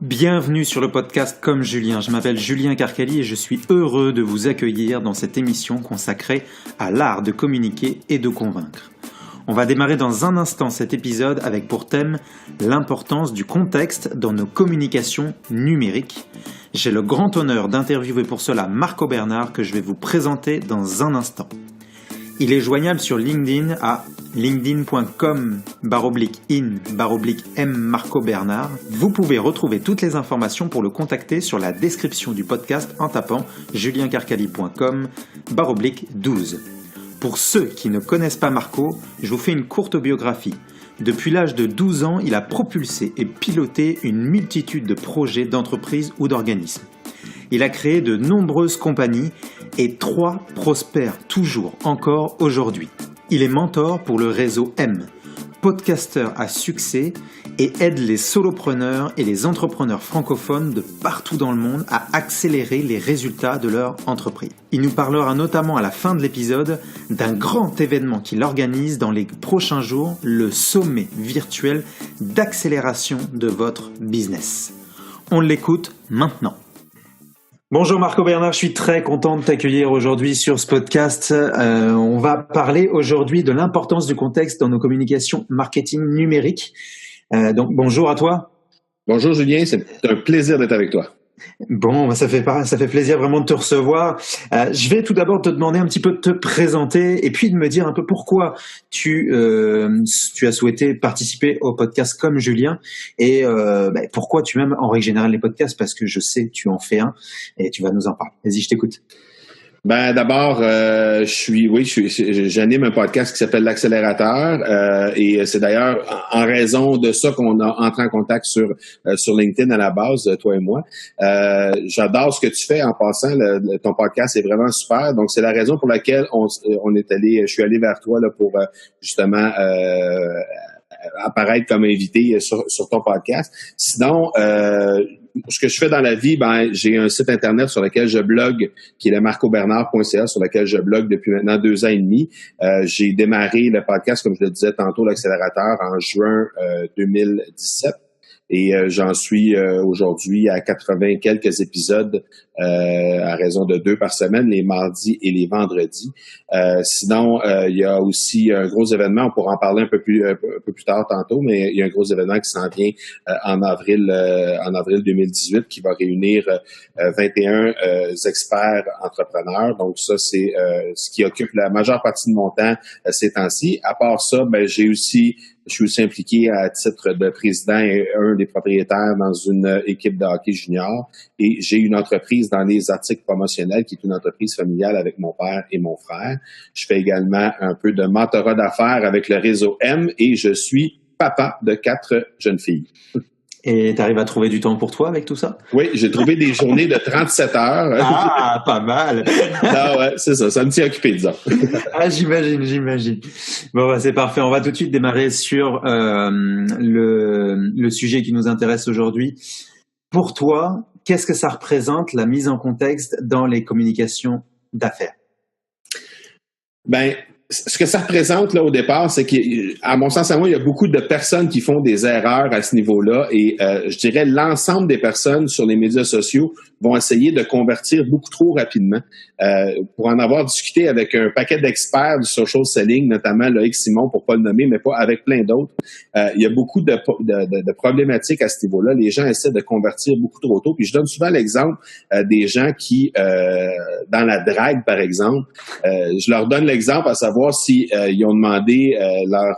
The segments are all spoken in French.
Bienvenue sur le podcast Comme Julien. Je m'appelle Julien Carcali et je suis heureux de vous accueillir dans cette émission consacrée à l'art de communiquer et de convaincre. On va démarrer dans un instant cet épisode avec pour thème l'importance du contexte dans nos communications numériques. J'ai le grand honneur d'interviewer pour cela Marco Bernard que je vais vous présenter dans un instant. Il est joignable sur LinkedIn à linkedin.com/in/m Marco Bernard. Vous pouvez retrouver toutes les informations pour le contacter sur la description du podcast en tapant juliencarcali.com/12. Pour ceux qui ne connaissent pas Marco, je vous fais une courte biographie. Depuis l'âge de 12 ans, il a propulsé et piloté une multitude de projets, d'entreprises ou d'organismes. Il a créé de nombreuses compagnies et 3 prospèrent toujours encore aujourd'hui. Il est mentor pour le réseau M, podcasteur à succès et aide les solopreneurs et les entrepreneurs francophones de partout dans le monde à accélérer les résultats de leur entreprise. Il nous parlera notamment à la fin de l'épisode d'un grand événement qu'il organise dans les prochains jours, le sommet virtuel d'accélération de votre business. On l'écoute maintenant. Bonjour Marco Bernard, je suis très content de t'accueillir aujourd'hui sur ce podcast. On va parler aujourd'hui de l'importance du contexte dans nos communications marketing numériques. Donc bonjour à toi. Bonjour Julien, c'est un plaisir d'être avec toi. Bon, ça fait plaisir vraiment de te recevoir. Je vais tout d'abord te demander un petit peu de te présenter et puis de me dire un peu pourquoi tu as souhaité participer au podcast Comme Julien et pourquoi tu aimes en règle générale les podcasts, parce que je sais que tu en fais un et tu vas nous en parler. Vas-y, je t'écoute. D'abord, j'anime un podcast qui s'appelle L'Accélérateur et c'est d'ailleurs en raison de ça qu'on a entré en contact sur LinkedIn à la base, toi et moi. J'adore ce que tu fais en passant. Ton podcast est vraiment super. Donc, c'est la raison pour laquelle je suis allé vers toi là pour justement apparaître comme invité sur ton podcast. Sinon, ce que je fais dans la vie, j'ai un site internet sur lequel je blogue, qui est le marcobernard.ca, sur lequel je blogue depuis maintenant 2 ans et demi. J'ai démarré le podcast, comme je le disais tantôt, l'Accélérateur, en juin 2017. Et j'en suis aujourd'hui à 80 quelques épisodes à raison de 2 par semaine, les mardis et les vendredis. Sinon, il y a aussi un gros événement, on pourra en parler un peu plus tard tantôt, mais il y a un gros événement qui s'en vient en avril 2018 qui va réunir 21 experts entrepreneurs. Donc ça, c'est ce qui occupe la majeure partie de mon temps ces temps-ci. À part ça, je suis aussi impliqué à titre de président et un des propriétaires dans une équipe de hockey junior. Et j'ai une entreprise dans les articles promotionnels qui est une entreprise familiale avec mon père et mon frère. Je fais également un peu de mentorat d'affaires avec le réseau M et je suis papa de 4 jeunes filles. Et tu arrives à trouver du temps pour toi avec tout ça? Oui, j'ai trouvé des journées de 37 heures. Ah, pas mal. Ah ouais, c'est ça me tient occupé, disons. Ah, j'imagine. Bon, c'est parfait. On va tout de suite démarrer sur le sujet qui nous intéresse aujourd'hui. Pour toi, qu'est-ce que ça représente, la mise en contexte dans les communications d'affaires? Ce que ça représente là au départ, c'est qu'à mon sens à moi, il y a beaucoup de personnes qui font des erreurs à ce niveau-là et je dirais l'ensemble des personnes sur les médias sociaux vont essayer de convertir beaucoup trop rapidement. Pour en avoir discuté avec un paquet d'experts du social selling, notamment Loïc Simon, pour pas le nommer, mais pas avec plein d'autres, il y a beaucoup de problématiques à ce niveau-là. Les gens essaient de convertir beaucoup trop tôt. Puis je donne souvent l'exemple des gens qui, dans la drague, par exemple, je leur donne l'exemple à savoir si ils ont demandé leur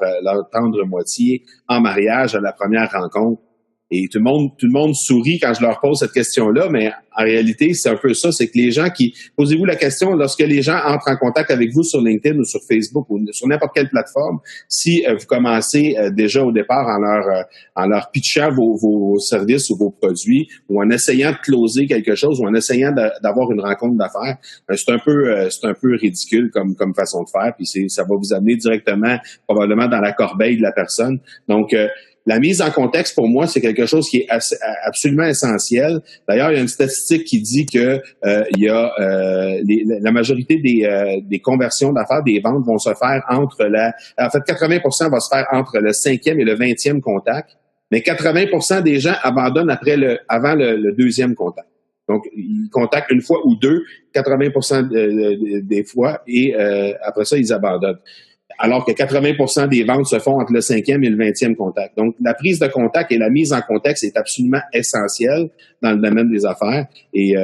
tendre moitié en mariage à la première rencontre. Et tout le monde sourit quand je leur pose cette question-là, mais en réalité, c'est un peu ça, c'est que les gens posez-vous la question, lorsque les gens entrent en contact avec vous sur LinkedIn ou sur Facebook ou sur n'importe quelle plateforme, si vous commencez déjà au départ en leur pitchant vos services ou vos produits ou en essayant de closer quelque chose ou en essayant d'avoir une rencontre d'affaires, c'est un peu ridicule comme façon de faire, puis ça va vous amener directement probablement dans la corbeille de la personne. Donc, la mise en contexte, pour moi, c'est quelque chose qui est absolument essentiel. D'ailleurs, il y a une statistique qui dit que il y a la majorité des conversions d'affaires, des ventes vont se faire en fait, 80% va se faire entre le 5e et le 20e contact. mais 80% des gens abandonnent avant le deuxième contact. Donc, ils contactent une fois ou deux, 80% des fois, et après ça, ils abandonnent. Alors que 80% des ventes se font entre le 5e et le 20e contact. Donc, la prise de contact et la mise en contexte est absolument essentielle dans le domaine des affaires. Et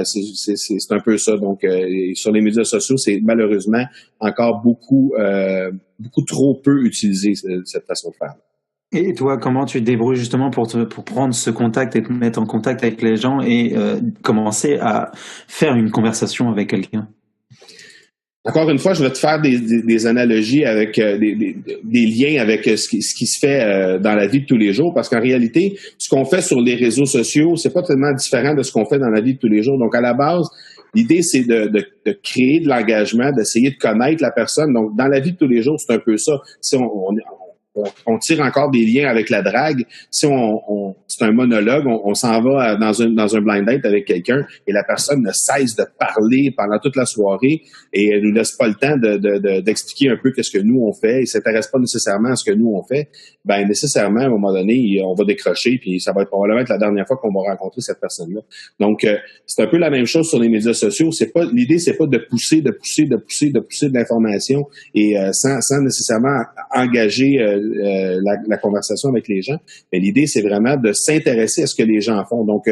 c'est un peu ça. Donc, sur les médias sociaux, c'est malheureusement encore beaucoup trop peu utilisé, cette façon de faire. Et toi, comment tu te débrouilles justement pour prendre ce contact et te mettre en contact avec les gens et commencer à faire une conversation avec quelqu'un? Encore une fois, je vais te faire des analogies avec des liens avec ce qui se fait dans la vie de tous les jours, parce qu'en réalité, ce qu'on fait sur les réseaux sociaux, c'est pas tellement différent de ce qu'on fait dans la vie de tous les jours. Donc, à la base, l'idée, c'est de créer de l'engagement, d'essayer de connaître la personne. Donc, dans la vie de tous les jours, c'est un peu ça. Si on tire encore des liens avec la drague. Si c'est un monologue, on s'en va dans un blind date avec quelqu'un et la personne ne cesse de parler pendant toute la soirée et elle nous laisse pas le temps d'expliquer un peu qu'est-ce que nous on fait et s'intéresse pas nécessairement à ce que nous on fait. Ben nécessairement à un moment donné, on va décrocher puis ça va probablement être la dernière fois qu'on va rencontrer cette personne-là. Donc c'est un peu la même chose sur les médias sociaux. L'idée, c'est pas de pousser de l'information et sans nécessairement engager la conversation avec les gens. Mais l'idée, c'est vraiment de s'intéresser à ce que les gens font. Donc,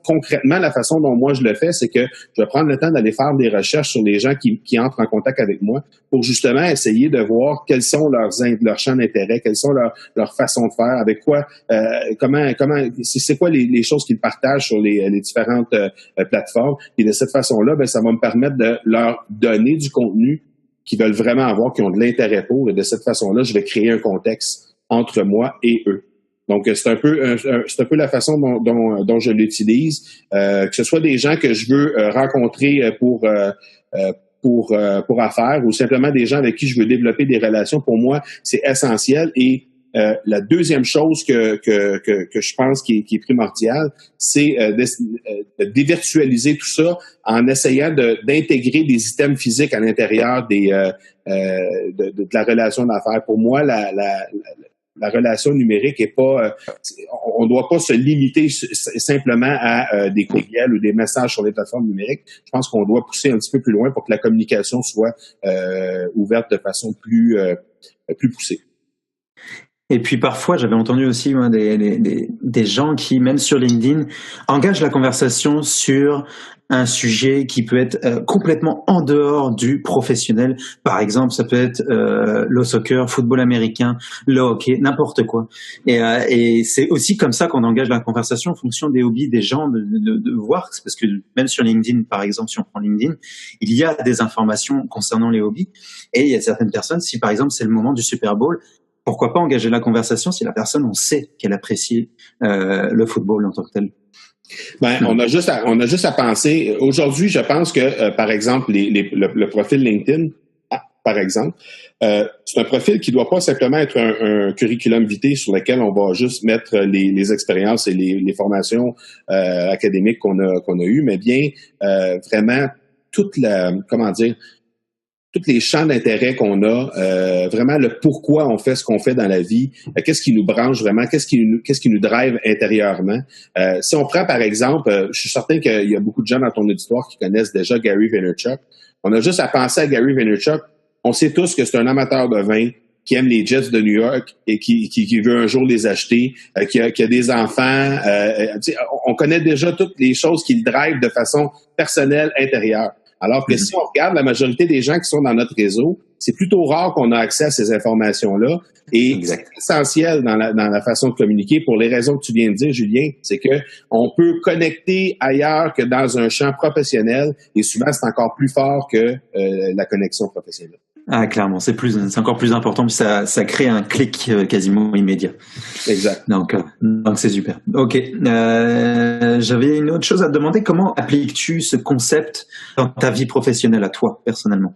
concrètement, la façon dont moi je le fais, c'est que je vais prendre le temps d'aller faire des recherches sur les gens qui entrent en contact avec moi pour justement essayer de voir quels sont leurs champs d'intérêt, quelles sont leurs façons de faire, avec quoi, c'est quoi les choses qu'ils partagent sur les différentes plateformes. Et de cette façon-là, ben, ça va me permettre de leur donner du contenu qu'ils veulent vraiment avoir, qui ont de l'intérêt pour. Et de cette façon-là, je vais créer un contexte entre moi et eux. Donc, c'est un peu la façon dont je l'utilise. Que ce soit des gens que je veux rencontrer pour affaires ou simplement des gens avec qui je veux développer des relations, pour moi, c'est essentiel. Et la deuxième chose que je pense qui est primordiale, c'est de dévirtualiser tout ça en essayant d'intégrer des items physiques à l'intérieur de la relation d'affaires. Pour moi, la relation numérique est pas, on ne doit pas se limiter simplement à des courriels ou des messages sur les plateformes numériques. Je pense qu'on doit pousser un petit peu plus loin pour que la communication soit ouverte de façon plus poussée. Et puis parfois, j'avais entendu aussi des gens qui, même sur LinkedIn, engagent la conversation sur un sujet qui peut être complètement en dehors du professionnel. Par exemple, ça peut être le soccer, football américain, le hockey, n'importe quoi. Et c'est aussi comme ça qu'on engage la conversation en fonction des hobbies des gens, de voir, parce que même sur LinkedIn, par exemple, si on prend LinkedIn, il y a des informations concernant les hobbies. Et il y a certaines personnes, si par exemple c'est le moment du Super Bowl, pourquoi pas engager la conversation si la personne, on sait qu'elle apprécie le football en tant que tel. Ben, on a juste à penser. Aujourd'hui, je pense que, par exemple, le profil LinkedIn, par exemple, c'est un profil qui doit pas simplement être un curriculum vitae sur lequel on va juste mettre les expériences et les formations académiques qu'on a eues, mais bien vraiment tous les champs d'intérêt qu'on a, vraiment le pourquoi on fait ce qu'on fait dans la vie, qu'est-ce qui nous branche vraiment, qu'est-ce qui nous drive intérieurement. Si on prend par exemple, je suis certain qu'il y a beaucoup de gens dans ton auditoire qui connaissent déjà Gary Vaynerchuk. On a juste à penser à Gary Vaynerchuk. On sait tous que c'est un amateur de vin qui aime les Jets de New York et qui veut un jour les acheter, qui a des enfants. On connaît déjà toutes les choses qui le drivent de façon personnelle, intérieure. Alors que si on regarde la majorité des gens qui sont dans notre réseau, c'est plutôt rare qu'on a accès à ces informations-là. Et c'est essentiel dans la façon de communiquer pour les raisons que tu viens de dire, Julien. C'est que on peut connecter ailleurs que dans un champ professionnel et souvent c'est encore plus fort que la connexion professionnelle. Ah, clairement, c'est encore plus important, puis ça crée un clic quasiment immédiat. Exact. Donc c'est super. Ok. J'avais une autre chose à te demander. Comment appliques-tu ce concept dans ta vie professionnelle à toi, personnellement?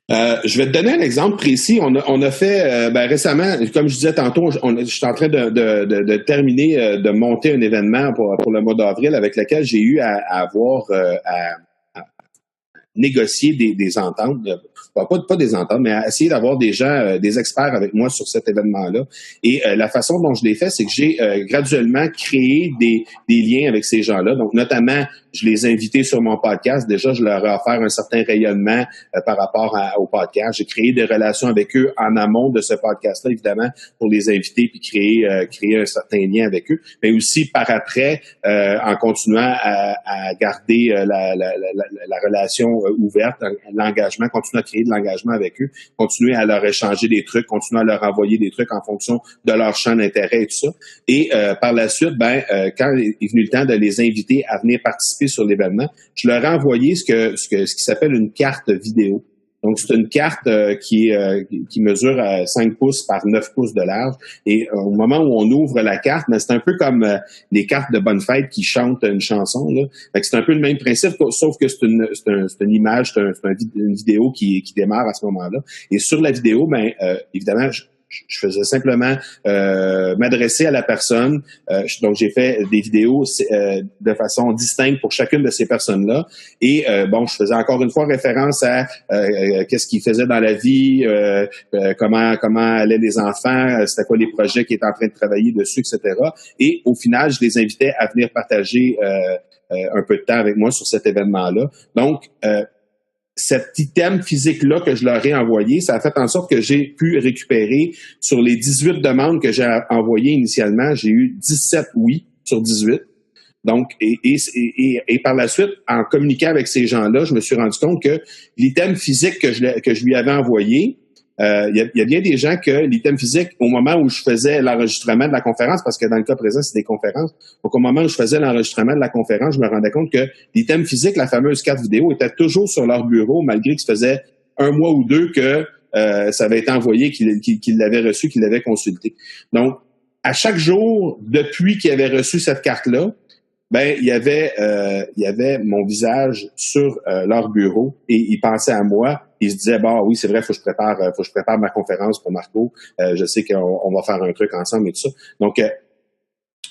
Je vais te donner un exemple précis. On a fait récemment, comme je disais tantôt, je suis en train de terminer de monter un événement pour le mois d'avril avec lequel j'ai eu à avoir négocier des ententes, pas des ententes, mais à essayer d'avoir des gens, des experts avec moi sur cet événement-là. Et la façon dont je l'ai fait, c'est que j'ai graduellement créé des liens avec ces gens-là. Donc, notamment, je les ai invités sur mon podcast. Déjà, je leur ai offert un certain rayonnement par rapport au podcast. J'ai créé des relations avec eux en amont de ce podcast-là, évidemment, pour les inviter puis créer un certain lien avec eux. Mais aussi par après, en continuant à garder la relation ouverte, l'engagement, continuer à créer de l'engagement avec eux, continuer à leur échanger des trucs, continuer à leur envoyer des trucs en fonction de leur champ d'intérêt et tout ça. Et par la suite, quand est venu le temps de les inviter à venir participer sur l'événement, je leur ai envoyé ce qui s'appelle une carte vidéo. Donc, c'est une carte qui mesure 5 pouces par 9 pouces de large. Et au moment où on ouvre la carte, c'est un peu comme les cartes de bonne fête qui chantent une chanson, là. Fait que c'est un peu le même principe, sauf que c'est une image, une vidéo qui démarre à ce moment-là. Et sur la vidéo, évidemment, je faisais simplement m'adresser à la personne. Donc, j'ai fait des vidéos de façon distincte pour chacune de ces personnes-là. Et je faisais encore une fois référence à qu'est-ce qu'ils faisaient dans la vie, comment allaient les enfants, c'était quoi les projets qu'ils étaient en train de travailler dessus, etc. Et au final, je les invitais à venir partager un peu de temps avec moi sur cet événement-là. Donc, cet item physique-là que je leur ai envoyé, ça a fait en sorte que j'ai pu récupérer sur les 18 demandes que j'ai envoyées initialement, j'ai eu 17 oui sur 18. Donc, et par la suite, en communiquant avec ces gens-là, je me suis rendu compte que l'item physique que je lui avais envoyé, il y a bien des gens que l'item physique, au moment où je faisais l'enregistrement de la conférence, parce que dans le cas présent, c'est des conférences, donc au moment où je faisais l'enregistrement de la conférence, je me rendais compte que l'item physique, la fameuse carte vidéo, était toujours sur leur bureau, malgré que ça faisait 1 mois ou 2 que ça avait été envoyé, qu'ils l'avaient reçu, qu'ils l'avaient consulté. Donc, à chaque jour, depuis qu'ils avaient reçu cette carte-là, il y avait mon visage sur leur bureau et ils pensaient à moi. Ils se disaient, oui, c'est vrai, faut que je prépare ma conférence pour Marco. Je sais qu'on va faire un truc ensemble et tout ça. Donc,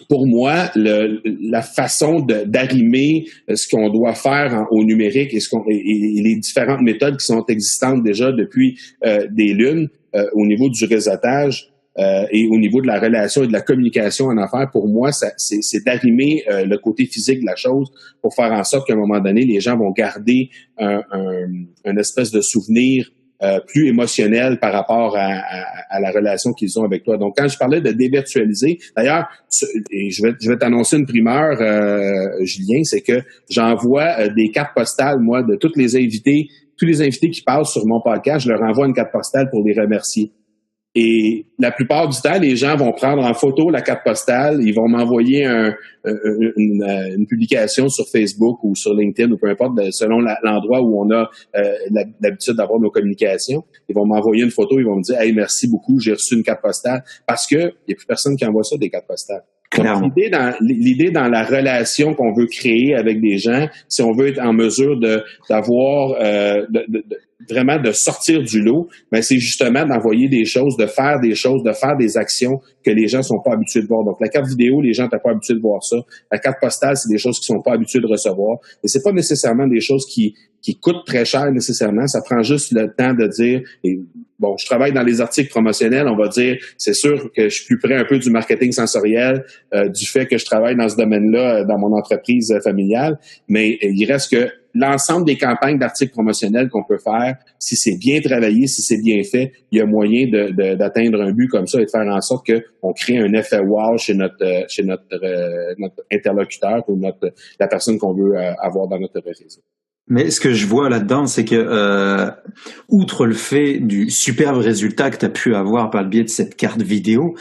pour moi, la façon d'arrimer ce qu'on doit faire au numérique et les différentes méthodes qui sont existantes déjà depuis des lunes au niveau du réseautage, et au niveau de la relation et de la communication en affaires, pour moi, c'est d'arrimer le côté physique de la chose pour faire en sorte qu'à un moment donné, les gens vont garder un espèce de souvenir plus émotionnel par rapport à la relation qu'ils ont avec toi. Donc, quand je parlais de dévirtualiser, d'ailleurs, et je vais t'annoncer une primeur, Julien, c'est que j'envoie des cartes postales, moi, de tous les invités qui passent sur mon podcast, je leur envoie une carte postale pour les remercier. Et la plupart du temps, les gens vont prendre en photo la carte postale, ils vont m'envoyer une publication sur Facebook ou sur LinkedIn ou peu importe, selon l'endroit où on a l'habitude d'avoir nos communications. Ils vont m'envoyer une photo, ils vont me dire « Hey, merci beaucoup, j'ai reçu une carte postale » parce que il n'y a plus personne qui envoie ça, des cartes postales. Donc, l'idée dans la relation qu'on veut créer avec des gens, si on veut être en mesure d'avoir vraiment de sortir du lot, c'est justement d'envoyer des choses, de faire des actions que les gens sont pas habitués de voir. Donc, la carte vidéo, les gens n'étaient pas habitués de voir ça. La carte postale, c'est des choses qu'ils sont pas habitués de recevoir. Et c'est pas nécessairement des choses qui coûtent très cher nécessairement. Ça prend juste le temps de dire, je travaille dans les articles promotionnels, on va dire, c'est sûr que je suis plus près un peu du marketing sensoriel, du fait que je travaille dans ce domaine-là dans mon entreprise familiale, mais il reste que l'ensemble des campagnes d'articles promotionnels qu'on peut faire, si c'est bien travaillé, si c'est bien fait, il y a moyen d'atteindre un but comme ça et de faire en sorte qu'on crée un effet wow chez notre interlocuteur ou la personne qu'on veut avoir dans notre réseau. Mais ce que je vois là-dedans, c'est que, outre le fait du superbe résultat que tu as pu avoir par le biais de cette carte vidéo,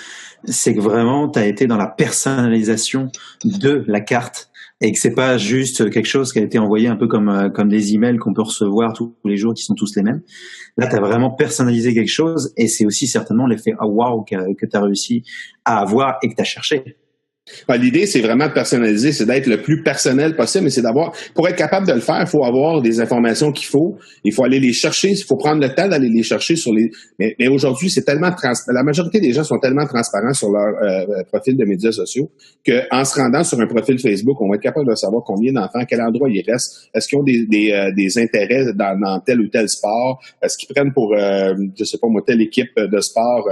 c'est que vraiment, tu as été dans la personnalisation de la carte et que c'est pas juste quelque chose qui a été envoyé un peu comme des emails qu'on peut recevoir tous les jours qui sont tous les mêmes. Là, tu as vraiment personnalisé quelque chose et c'est aussi certainement l'effet « wow » que tu as réussi à avoir et que tu as cherché. L'idée, c'est vraiment de personnaliser, c'est d'être le plus personnel possible, mais c'est d'avoir, pour être capable de le faire, il faut avoir des informations qu'il faut, il faut aller les chercher, il faut prendre le temps d'aller les chercher mais aujourd'hui, c'est tellement la majorité des gens sont tellement transparents sur leur profil de médias sociaux qu'en se rendant sur un profil Facebook, on va être capable de savoir combien d'enfants, à quel endroit ils restent, est-ce qu'ils ont des intérêts dans tel ou tel sport, est-ce qu'ils prennent pour, je sais pas moi, telle équipe de sport,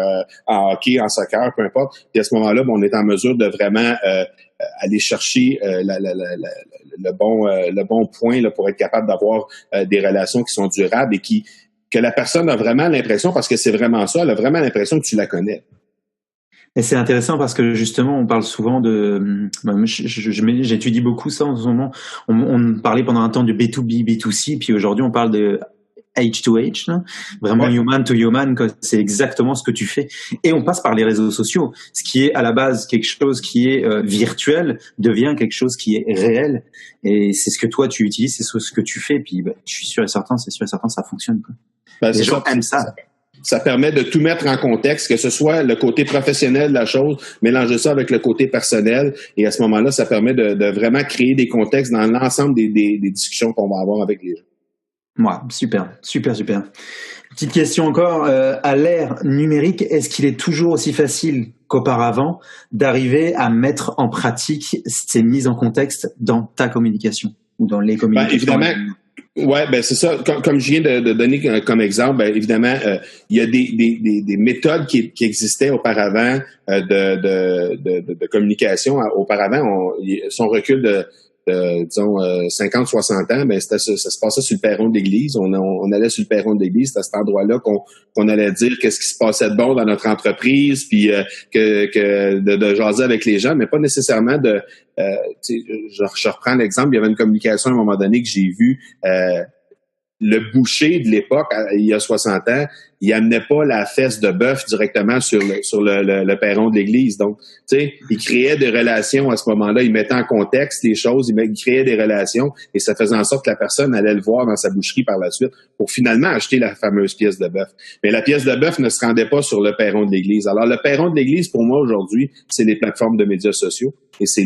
en hockey, en soccer, peu importe. Puis à ce moment-là, on est en mesure de vraiment aller chercher le bon point là, pour être capable d'avoir des relations qui sont durables et que la personne a vraiment l'impression, parce que c'est vraiment ça, elle a vraiment l'impression que tu la connais. Et c'est intéressant parce que justement, on parle souvent j'étudie beaucoup ça en ce moment. On parlait pendant un temps de B2B, B2C, puis aujourd'hui on parle de H to H, là. Vraiment human to human, quoi. C'est exactement ce que tu fais. Et on passe par les réseaux sociaux. Ce qui est à la base quelque chose qui est virtuel devient quelque chose qui est réel. Et c'est ce que toi tu utilises, c'est ce que tu fais. Puis je suis sûr et certain, ça fonctionne, quoi. Les gens aiment ça. Ça permet de tout mettre en contexte, que ce soit le côté professionnel de la chose, mélanger ça avec le côté personnel. Et à ce moment-là, ça permet de vraiment créer des contextes dans l'ensemble des discussions qu'on va avoir avec les gens. Ouais, super. Petite question encore, à l'ère numérique, est-ce qu'il est toujours aussi facile qu'auparavant d'arriver à mettre en pratique ces mises en contexte dans ta communication ou dans les communications? Évidemment. Ouais, c'est ça. Comme je viens de donner comme exemple, évidemment, il y a des méthodes qui existaient auparavant de communication. Auparavant, son recul disons 50-60 ans, ça se passait sur le perron de l'église. On allait sur le perron de l'église, c'était à cet endroit-là qu'on allait dire qu'est-ce qui se passait de bon dans notre entreprise, puis que de jaser avec les gens, mais pas nécessairement je reprends l'exemple, il y avait une communication à un moment donné que j'ai vue. Le boucher de l'époque, il y a 60 ans, il amenait pas la fesse de bœuf directement sur le perron de l'église. Donc, tu sais, il créait des relations à ce moment-là, il mettait en contexte les choses, il créait des relations et ça faisait en sorte que la personne allait le voir dans sa boucherie par la suite pour finalement acheter la fameuse pièce de bœuf. Mais la pièce de bœuf ne se rendait pas sur le perron de l'église. Alors, le perron de l'église, pour moi, aujourd'hui, c'est les plateformes de médias sociaux et c'est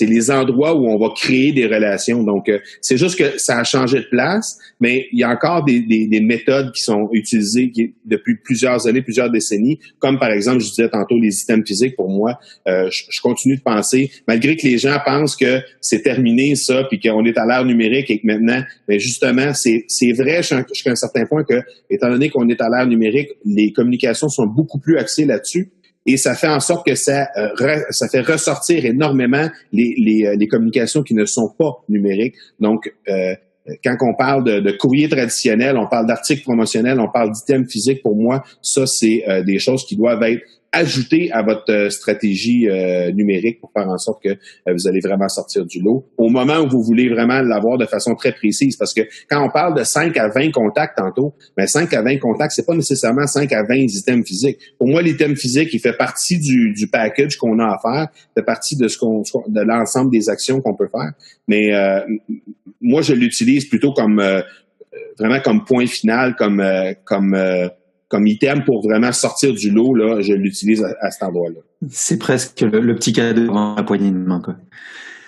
les endroits où on va créer des relations. Donc, c'est juste que ça a changé de place, mais il y a encore des méthodes qui sont utilisées depuis plusieurs années, plusieurs décennies, comme par exemple, je disais tantôt, les items physiques. Pour moi, je continue de penser, malgré que les gens pensent que c'est terminé ça, puis qu'on est à l'ère numérique et que maintenant, mais justement, c'est vrai jusqu'à un certain point que, étant donné qu'on est à l'ère numérique, les communications sont beaucoup plus axées là-dessus. Et ça fait en sorte que ça fait ressortir énormément les communications qui ne sont pas numériques. Donc, quand on parle de courrier traditionnel, on parle d'articles promotionnels, on parle d'items physiques. Pour moi, ça, c'est des choses qui doivent être ajoutées à votre stratégie numérique pour faire en sorte que vous allez vraiment sortir du lot au moment où vous voulez vraiment l'avoir de façon très précise. Parce que quand on parle de 5 à 20 contacts tantôt, 5 à 20 contacts, c'est pas nécessairement 5 à 20 items physiques. Pour moi, l'item physique, il fait partie du package qu'on a à faire, fait partie de de l'ensemble des actions qu'on peut faire. Mais moi, je l'utilise plutôt comme vraiment comme point final, comme item pour vraiment sortir du lot, là, je l'utilise à cet endroit-là. C'est presque le petit cadeau dans la poignée de main, quoi.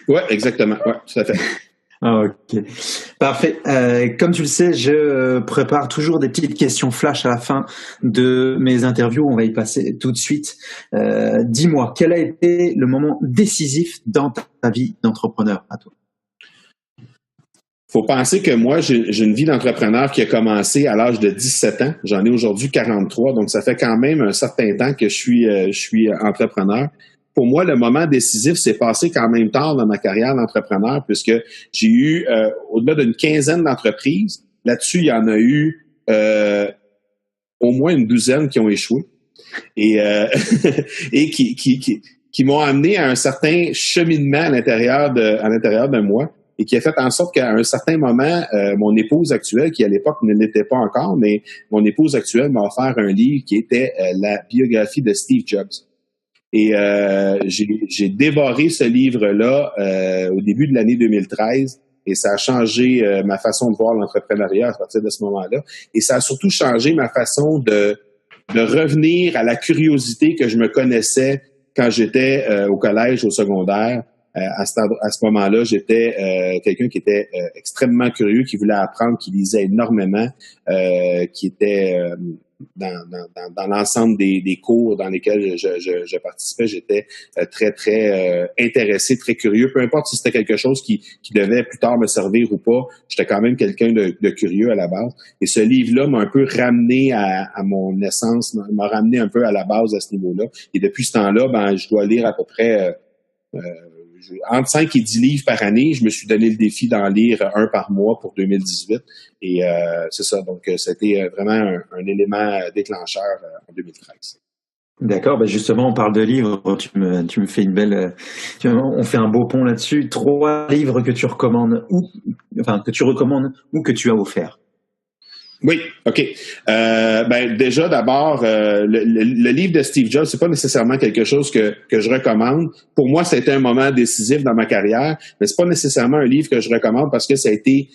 Ouais, exactement. Ouais, tout à fait. Ok, parfait. Comme tu le sais, je prépare toujours des petites questions flash à la fin de mes interviews. On va y passer tout de suite. Dis-moi, quel a été le moment décisif dans ta vie d'entrepreneur à toi? Faut penser que moi, j'ai une vie d'entrepreneur qui a commencé à l'âge de 17 ans. J'en ai aujourd'hui 43, donc ça fait quand même un certain temps que je suis entrepreneur. Pour moi, le moment décisif s'est passé quand même tard dans ma carrière d'entrepreneur, puisque j'ai eu au-delà d'une quinzaine d'entreprises. Là-dessus, il y en a eu au moins une douzaine qui ont échoué et qui m'ont amené à un certain cheminement à l'intérieur de moi. Et qui a fait en sorte qu'à un certain moment, mon épouse actuelle, qui à l'époque ne l'était pas encore, mais mon épouse actuelle m'a offert un livre qui était la biographie de Steve Jobs. Et j'ai dévoré ce livre-là au début de l'année 2013 et ça a changé ma façon de voir l'entrepreneuriat à partir de ce moment-là. Et ça a surtout changé ma façon de revenir à la curiosité que je me connaissais quand j'étais au collège, au secondaire, à ce moment-là, j'étais quelqu'un qui était extrêmement curieux, qui voulait apprendre, qui lisait énormément, qui était dans l'ensemble des cours dans lesquels je participais, j'étais très, très intéressé, très curieux. Peu importe si c'était quelque chose qui devait plus tard me servir ou pas, j'étais quand même quelqu'un de curieux à la base. Et ce livre-là m'a un peu ramené à mon essence, m'a ramené un peu à la base à ce niveau-là. Et depuis ce temps-là, je dois lire à peu près entre 5 et 10 livres par année. Je me suis donné le défi d'en lire un par mois pour 2018. Et c'est ça. Donc, c'était vraiment un élément déclencheur en 2013. D'accord. Justement, on parle de livres. Tu me fais une belle. On fait un beau pont là-dessus. 3 livres que tu recommandes que tu recommandes ou que tu as offert. Oui, OK. Déjà, d'abord, le livre de Steve Jobs, c'est pas nécessairement quelque chose que je recommande. Pour moi, ça a été un moment décisif dans ma carrière, mais c'est pas nécessairement un livre que je recommande parce que ça a été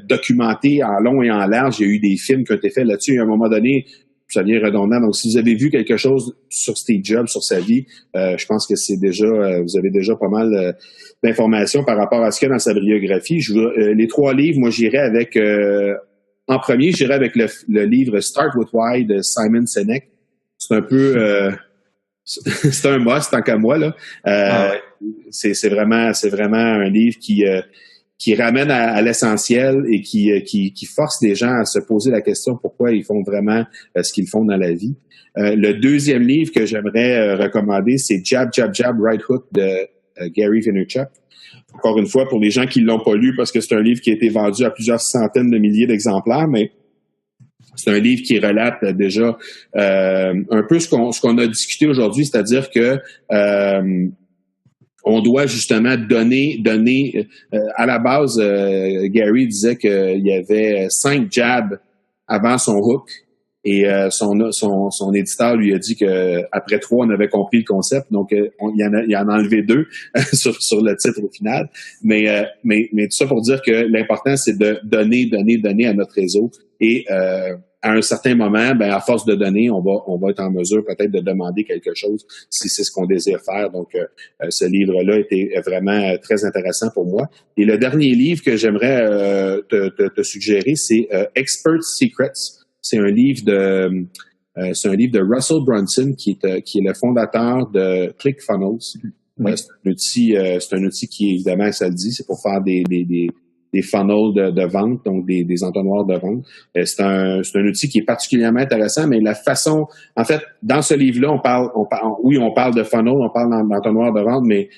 documenté en long et en large. Il y a eu des films qui ont été faits là-dessus. Et à un moment donné, ça devient redondant. Donc, si vous avez vu quelque chose sur Steve Jobs, sur sa vie, je pense que c'est déjà, vous avez déjà pas mal d'informations par rapport à ce qu'il y a dans sa biographie. Les 3 livres, moi, j'irais avec... En premier, j'irais avec le livre Start with Why de Simon Sinek. C'est un peu, c'est un must tant qu'à moi là. C'est vraiment un livre qui ramène à l'essentiel et qui force les gens à se poser la question pourquoi ils font vraiment ce qu'ils font dans la vie. Le deuxième livre que j'aimerais recommander, c'est Jab, Jab, Jab, Right Hook de Gary Vaynerchuk. Encore une fois, pour les gens qui l'ont pas lu, parce que c'est un livre qui a été vendu à plusieurs centaines de milliers d'exemplaires, mais c'est un livre qui relate déjà un peu ce qu'on a discuté aujourd'hui, c'est-à-dire que on doit justement donner à la base, Gary disait qu'il y avait 5 jabs avant son hook. Et son éditeur lui a dit que après 3, on avait compris le concept, donc il en a enlevé 2 sur le titre au final. Mais tout ça pour dire que l'important c'est de donner à notre réseau. Et à un certain moment, à force de donner, on va être en mesure peut-être de demander quelque chose si c'est ce qu'on désire faire. Donc ce livre-là était vraiment très intéressant pour moi. Et le dernier livre que j'aimerais te suggérer, c'est Expert Secrets. C'est un livre de Russell Brunson qui est le fondateur de ClickFunnels. Oui. C'est un outil qui, évidemment, ça le dit, c'est pour faire des funnels de vente, donc des entonnoirs de vente. C'est un outil qui est particulièrement intéressant, mais la façon, en fait, dans ce livre-là, on parle de funnels, on parle d'entonnoirs de vente, mais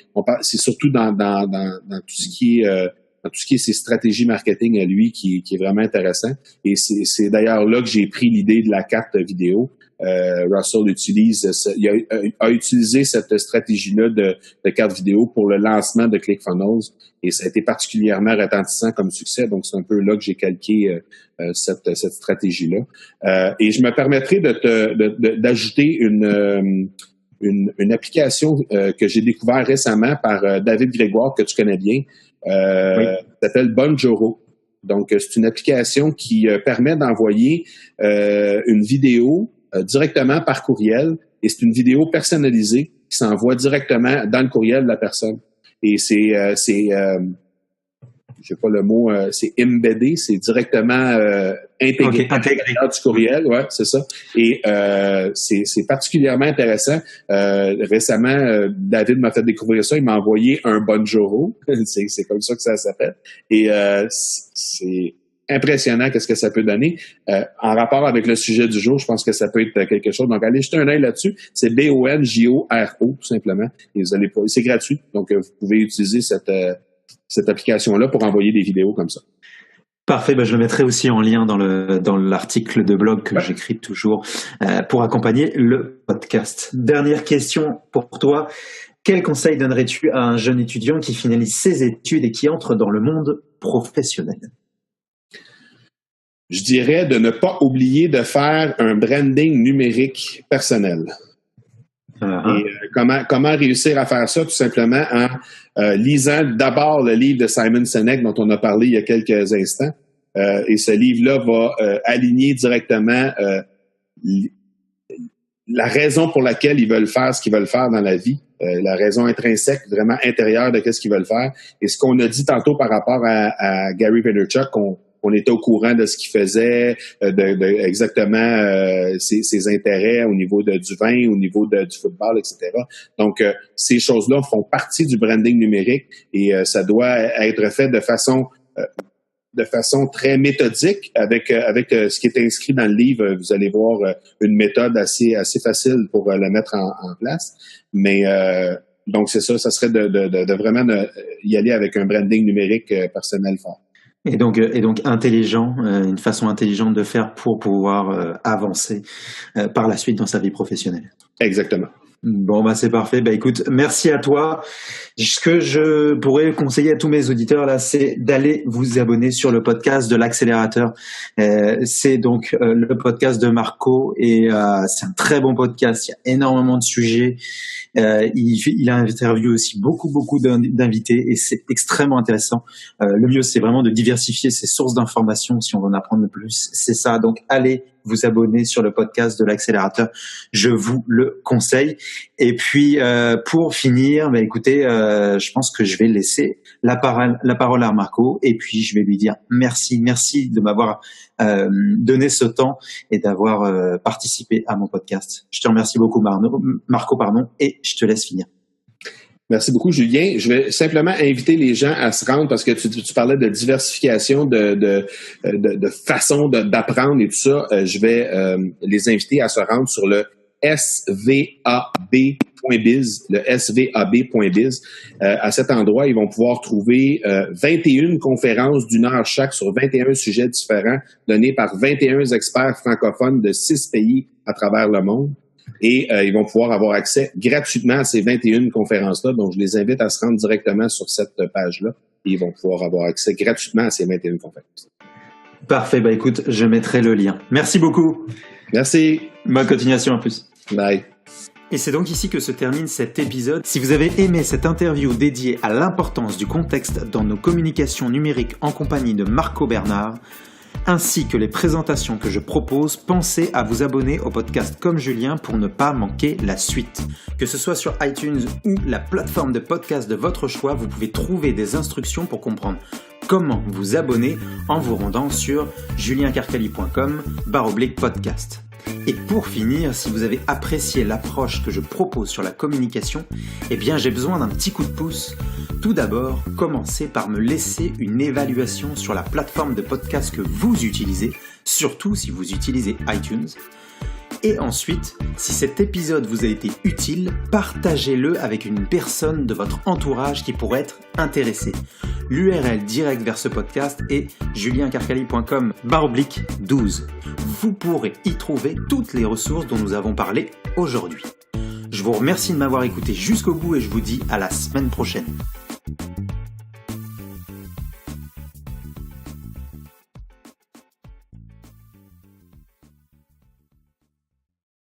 c'est surtout dans tout ce qui est dans tout ce qui est ses stratégies marketing à lui qui est vraiment intéressant. Et c'est d'ailleurs là que j'ai pris l'idée de la carte vidéo. Russell a utilisé cette stratégie-là de carte vidéo pour le lancement de ClickFunnels et ça a été particulièrement retentissant comme succès. Donc, c'est un peu là que j'ai calqué cette stratégie-là. Et je me permettrai d'ajouter une application que j'ai découvert récemment par David Grégoire, que tu connais bien. Oui. S'appelle Bonjoro. Donc, c'est une application qui permet d'envoyer une vidéo directement par courriel et c'est une vidéo personnalisée qui s'envoie directement dans le courriel de la personne. Et j'ai pas le mot, c'est embeddé, c'est directement intégré à l'intérieur du courriel, ouais, c'est ça. Et c'est particulièrement intéressant. Récemment, David m'a fait découvrir ça, il m'a envoyé un Bonjoro, c'est comme ça que ça s'appelle. Et c'est impressionnant qu'est-ce que ça peut donner. En rapport avec le sujet du jour, je pense que ça peut être quelque chose. Donc, allez jeter un œil là-dessus. C'est Bonjoro, tout simplement. Et vous allez c'est gratuit. Donc, vous pouvez utiliser cette application-là pour envoyer des vidéos comme ça. Parfait, je le mettrai aussi en lien dans l'article de blog que j'écris toujours pour accompagner le podcast. Dernière question pour toi. Quel conseil donnerais-tu à un jeune étudiant qui finalise ses études et qui entre dans le monde professionnel? Je dirais de ne pas oublier de faire un branding numérique personnel. Et comment réussir à faire ça? Tout simplement en lisant d'abord le livre de Simon Sinek dont on a parlé il y a quelques instants. Et ce livre-là va aligner directement la raison pour laquelle ils veulent faire ce qu'ils veulent faire dans la vie, la raison intrinsèque, vraiment intérieure de ce qu'ils veulent faire. Et ce qu'on a dit tantôt par rapport à Gary Vaynerchuk, qu'on était au courant de ce qu'il faisait, exactement ses intérêts au niveau du vin, au niveau du football, etc. Donc, ces choses-là font partie du branding numérique et ça doit être fait de façon très méthodique avec ce qui est inscrit dans le livre. Vous allez voir une méthode assez facile pour la mettre en place. Mais donc c'est ça serait de vraiment y aller avec un branding numérique personnel fort. Et donc intelligent, une façon intelligente de faire pour pouvoir avancer par la suite dans sa vie professionnelle. Exactement. Bon, c'est parfait. Écoute, merci à toi. Ce que je pourrais conseiller à tous mes auditeurs là, c'est d'aller vous abonner sur le podcast de l'accélérateur. C'est donc le podcast de Marco et c'est un très bon podcast. Il y a énormément de sujets. Il a interviewé aussi beaucoup d'invités et c'est extrêmement intéressant. Le mieux, c'est vraiment de diversifier ses sources d'informations si on veut en apprendre plus. C'est ça. Donc, allez vous abonner sur le podcast de l'accélérateur. Je vous le conseille. Et puis, pour finir, écoutez, je pense que je vais laisser la parole à Marco et puis je vais lui dire merci de m'avoir donné ce temps et d'avoir participé à mon podcast. Je te remercie beaucoup, Marco, et je te laisse finir. Merci beaucoup, Julien. Je vais simplement inviter les gens à se rendre parce que tu parlais de diversification, de façon d'apprendre et tout ça. Je vais les inviter à se rendre sur le svab.biz, le svab.biz. À cet endroit, ils vont pouvoir trouver 21 conférences d'1 heure chaque sur 21 sujets différents donnés par 21 experts francophones de 6 pays à travers le monde. Et ils vont pouvoir avoir accès gratuitement à ces 21 conférences-là. Donc, je les invite à se rendre directement sur cette page-là et ils vont pouvoir avoir accès gratuitement à ces 21 conférences. Parfait. Écoute, je mettrai le lien. Merci beaucoup. Merci. Bonne continuation. À plus. Bye. Et c'est donc ici que se termine cet épisode. Si vous avez aimé cette interview dédiée à l'importance du contexte dans nos communications numériques en compagnie de Marco Bernard, ainsi que les présentations que je propose, pensez à vous abonner au podcast comme Julien pour ne pas manquer la suite. Que ce soit sur iTunes ou la plateforme de podcast de votre choix, vous pouvez trouver des instructions pour comprendre comment vous abonner en vous rendant sur juliencarcali.com/podcast. Et pour finir, si vous avez apprécié l'approche que je propose sur la communication, j'ai besoin d'un petit coup de pouce. Tout d'abord, commencez par me laisser une évaluation sur la plateforme de podcast que vous utilisez, surtout si vous utilisez iTunes. Et ensuite, si cet épisode vous a été utile, partagez-le avec une personne de votre entourage qui pourrait être intéressée. L'URL direct vers ce podcast est juliencarcali.com/12. Vous pourrez y trouver toutes les ressources dont nous avons parlé aujourd'hui. Je vous remercie de m'avoir écouté jusqu'au bout et je vous dis à la semaine prochaine.